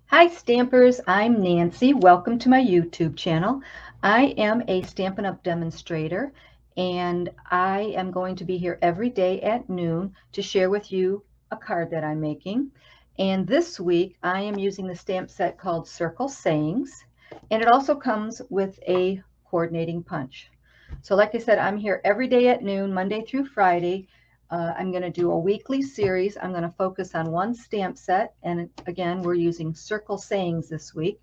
Hi Stampers, I'm Nancy. Welcome to my YouTube channel. I am a Stampin' Up! Demonstrator and I am going to be here every day at noon to share with you a card that I'm making. And this week I am using the stamp set called Circle Sayings, and it also comes with a coordinating punch. So like I said, I'm here every day at noon, Monday through Friday. I'm going to do a weekly series. I'm going to focus on one stamp set. And again, we're using Circle Sayings this week.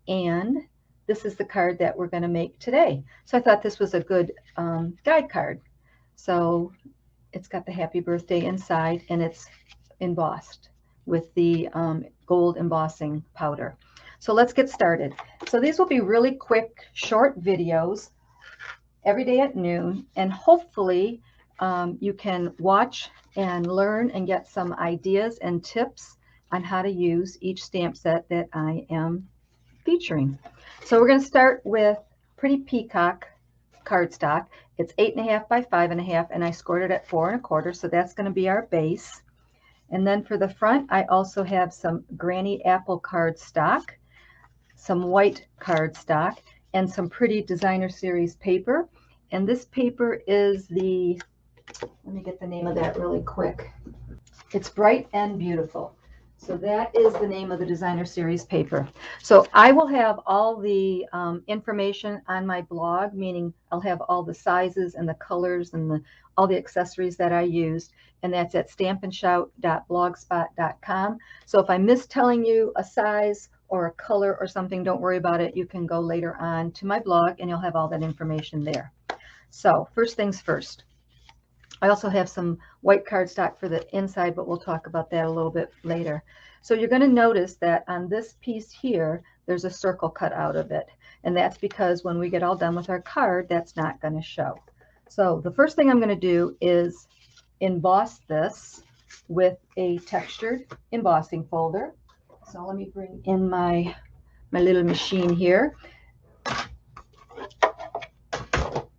And this is the card that we're going to make today. So I thought this was a good guide card. So it's got the happy birthday inside and it's embossed with the gold embossing powder. So let's get started. So these will be really quick, short videos every day at noon, and hopefully you can watch and learn and get some ideas and tips on how to use each stamp set that I am featuring. So we're going to start with Pretty Peacock cardstock. It's 8.5 by 5.5, and I scored it at 4 1/4, so that's going to be our base. And then for the front, I also have some Granny Apple cardstock, some white cardstock, and some pretty designer series paper. And this paper is the, let me get the name of that really quick. It's Bright and Beautiful. So that is the name of the designer series paper. So I will have all the information on my blog, meaning I'll have all the sizes and the colors and all the accessories that I used, and that's at stampandshout.blogspot.com. So if I miss telling you a size or a color or something, don't worry about it. You can go later on to my blog and you'll have all that information there. So first things first. I also have some white cardstock for the inside, but we'll talk about that a little bit later. So you're going to notice that on this piece here, there's a circle cut out of it. And that's because when we get all done with our card, that's not going to show. So the first thing I'm going to do is emboss this with a textured embossing folder. So let me bring in my little machine here.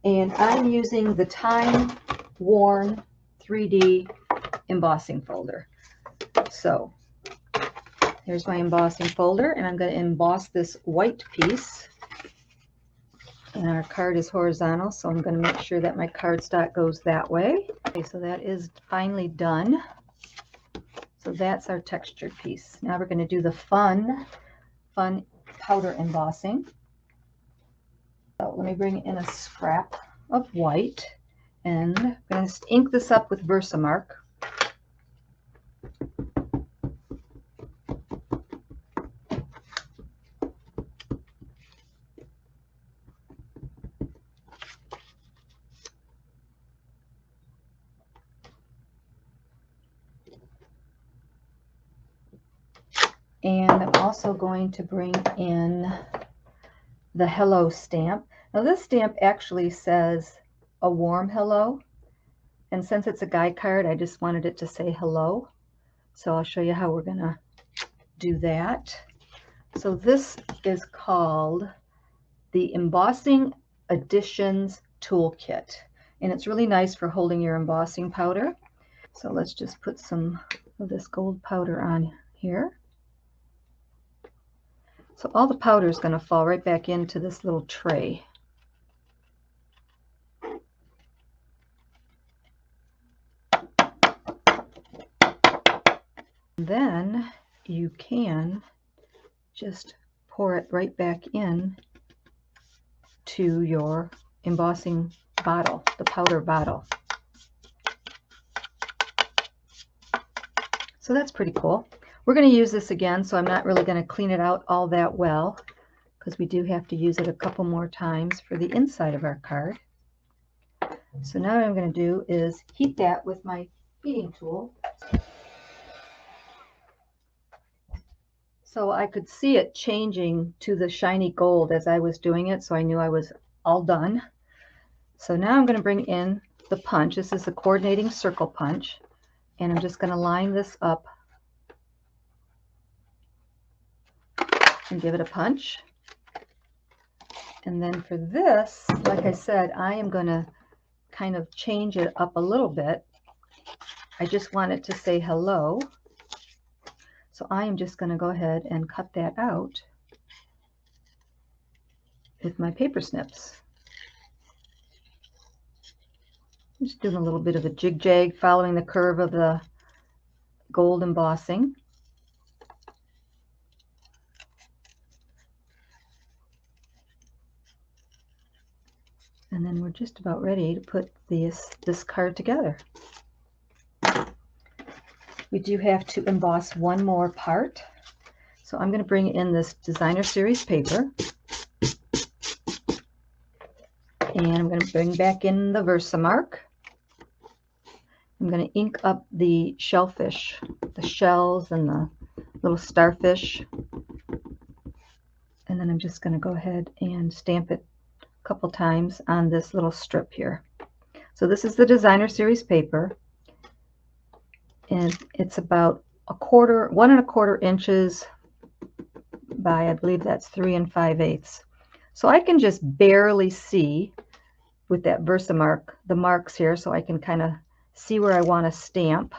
And I'm using the Time Worn 3D embossing folder. So here's my embossing folder, and I'm going to emboss this white piece. And our card is horizontal, so I'm going to make sure that my cardstock goes that way. Okay, so that is finally done. So that's our textured piece. Now we're going to do the fun powder embossing. So let me bring in a scrap of white, and I'm going to ink this up with Versamark. And I'm also going to bring in the hello stamp. Now this stamp actually says a warm hello, and since it's a guide card, I just wanted it to say hello. So I'll show you how we're going to do that. So this is called the Embossing Additions Toolkit, and it's really nice for holding your embossing powder. So let's just put some of this gold powder on here. So all the powder is going to fall right back into this little tray. Then you can just pour it right back in to your embossing bottle, the powder bottle. So that's pretty cool. We're going to use this again, so I'm not really going to clean it out all that well because we do have to use it a couple more times for the inside of our card. So now what I'm going to do is heat that with my heating tool. So I could see it changing to the shiny gold as I was doing it, so I knew I was all done. So now I'm going to bring in the punch. This is the coordinating circle punch, and I'm just going to line this up and give it a punch. And then for this, like I said, I am going to kind of change it up a little bit. I just want it to say hello. So I am just going to go ahead and cut that out with my paper snips. I'm just doing a little bit of a jig-jag, following the curve of the gold embossing. And then we're just about ready to put this card together. We do have to emboss one more part. So I'm going to bring in this designer series paper. And I'm going to bring back in the Versamark. I'm going to ink up the shellfish, the shells and the little starfish. And then I'm just going to go ahead and stamp it a couple times on this little strip here. So this is the designer series paper. And it's about 1 1/4 inches by, I believe that's 3 5/8. So I can just barely see with that Versamark the marks here, so I can kind of see where I want to stamp.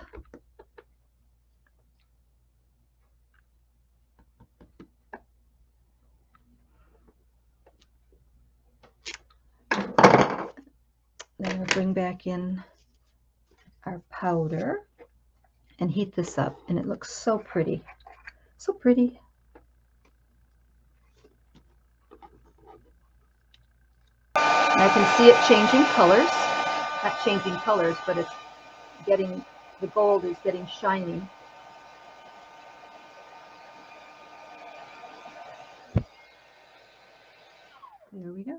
Then we'll bring back in our powder and heat this up, and it looks so pretty, so pretty. And I can see it changing colors, not changing colors, but it's getting, the gold is getting shiny. There we go.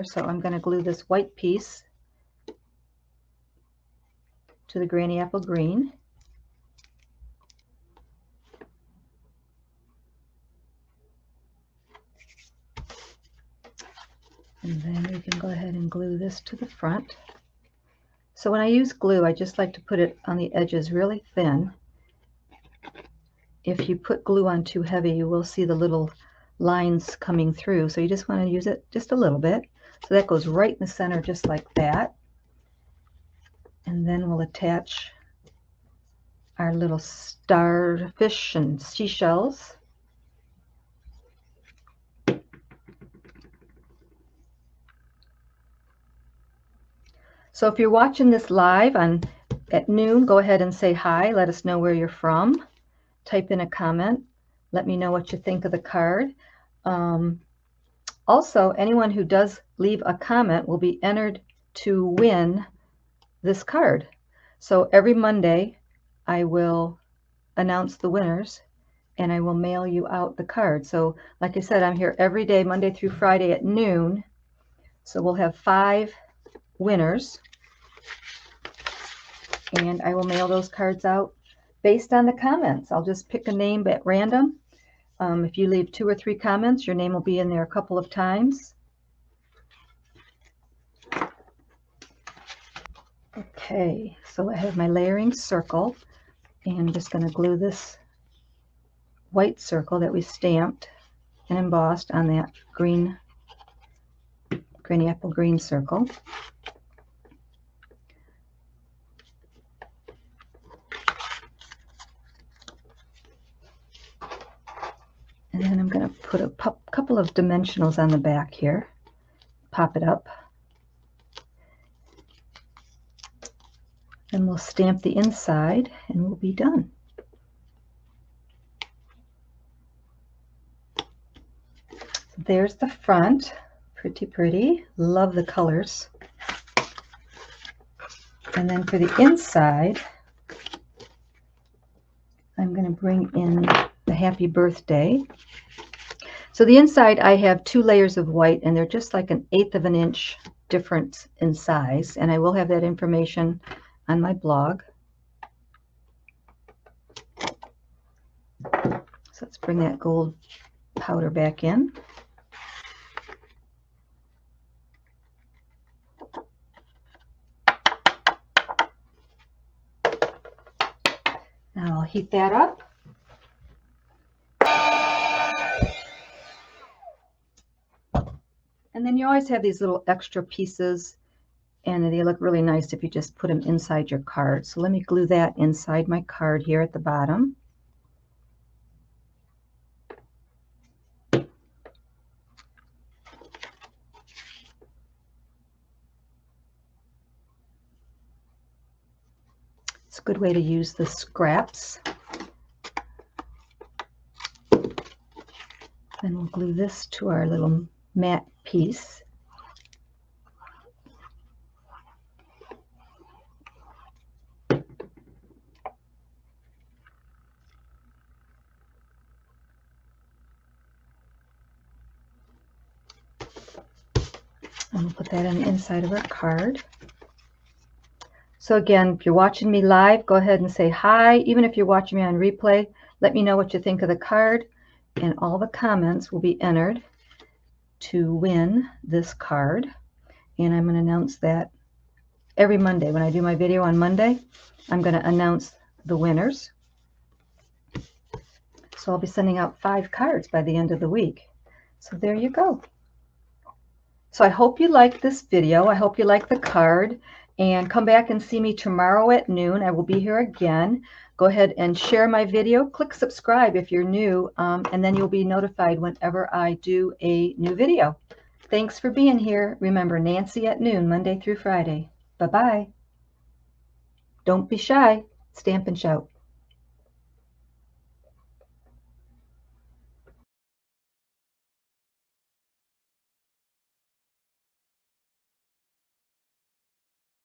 So I'm going to glue this white piece to the Granny Apple Green. And then we can go ahead and glue this to the front. So when I use glue, I just like to put it on the edges really thin. If you put glue on too heavy, you will see the little lines coming through. So you just want to use it just a little bit. So that goes right in the center, just like that. And then we'll attach our little starfish and seashells. So if you're watching this live at noon, go ahead and say hi. Let us know where you're from. Type in a comment. Let me know what you think of the card. Also, anyone who does leave a comment will be entered to win this card. So every Monday, I will announce the winners, and I will mail you out the card. So like I said, I'm here every day, Monday through Friday at noon. So we'll have 5 winners, and I will mail those cards out based on the comments. I'll just pick a name at random. If you leave 2 or 3 comments, your name will be in there a couple of times. Okay, so I have my layering circle, and I'm just going to glue this white circle that we stamped and embossed on that green, Granny Apple Green circle. And then I'm going to put a couple of dimensionals on the back here, pop it up. Then we'll stamp the inside and we'll be done. So there's the front, pretty pretty, love the colors. And then for the inside, I'm going to bring in the happy birthday. So the inside, I have 2 layers of white, and they're just like 1/8 of an inch difference in size, and I will have that information on my blog. So let's bring that gold powder back in. Now I'll heat that up. And then you always have these little extra pieces And they look really nice if you just put them inside your card. So let me glue that inside my card here at the bottom. It's a good way to use the scraps. Then we'll glue this to our little matte piece. And we'll put that on the inside of our card. So again, if you're watching me live, go ahead and say hi. Even if you're watching me on replay, let me know what you think of the card, and all the comments will be entered to win this card. And I'm going to announce that every Monday. When I do my video on Monday, I'm going to announce the winners. So I'll be sending out 5 cards by the end of the week. So there you go. So I hope you liked this video. I hope you like the card. And come back and see me tomorrow at noon. I will be here again. Go ahead and share my video. Click subscribe if you're new, and then you'll be notified whenever I do a new video. Thanks for being here. Remember, Nancy at noon, Monday through Friday. Bye-bye. Don't be shy. Stamp and shout.